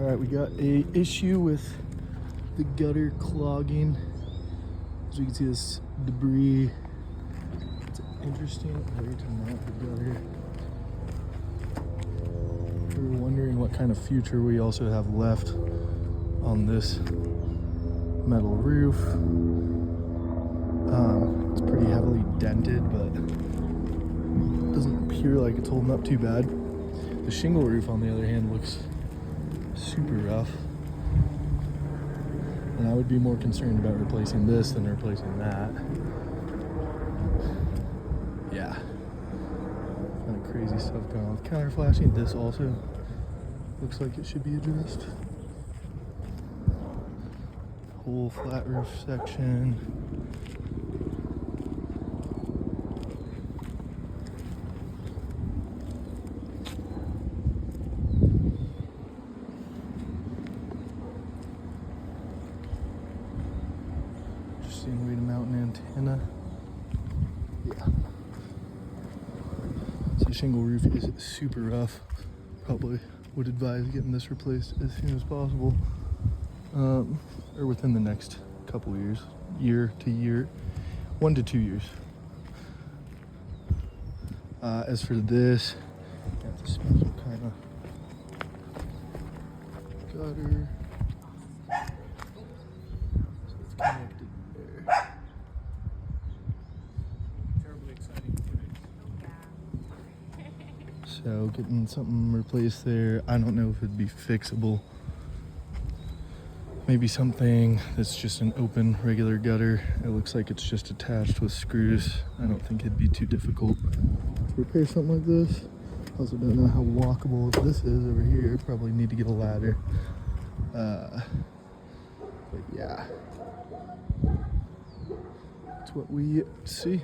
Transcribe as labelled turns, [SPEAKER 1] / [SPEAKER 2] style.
[SPEAKER 1] Alright, we got a issue with the gutter clogging. As you can see, this debris. It's an interesting way to mount the gutter. We were wondering what kind of future we also have left on this metal roof. It's pretty heavily dented, but it doesn't appear like it's holding up too bad. The shingle roof, on the other hand, looks super rough. And I would be more concerned about replacing this than replacing that. Yeah. Kind of crazy stuff going on with counter flashing. This also looks like it should be addressed. Whole flat roof section. Interesting way to mount an antenna. Yeah. So shingle roof is super rough. Probably would advise getting this replaced as soon as possible. Or within the next couple years, year to year, 1 to 2 years. As for this, that's a special kind of gutter. So it's connected there.
[SPEAKER 2] Terribly exciting footage.
[SPEAKER 1] So getting something replaced there. I don't know if it'd be fixable. Maybe something that's just an open regular gutter. It looks like it's just attached with screws. I don't think it'd be too difficult to repair something like this. Also don't know how walkable this is over here. Probably need to get a ladder. But yeah, that's what we see.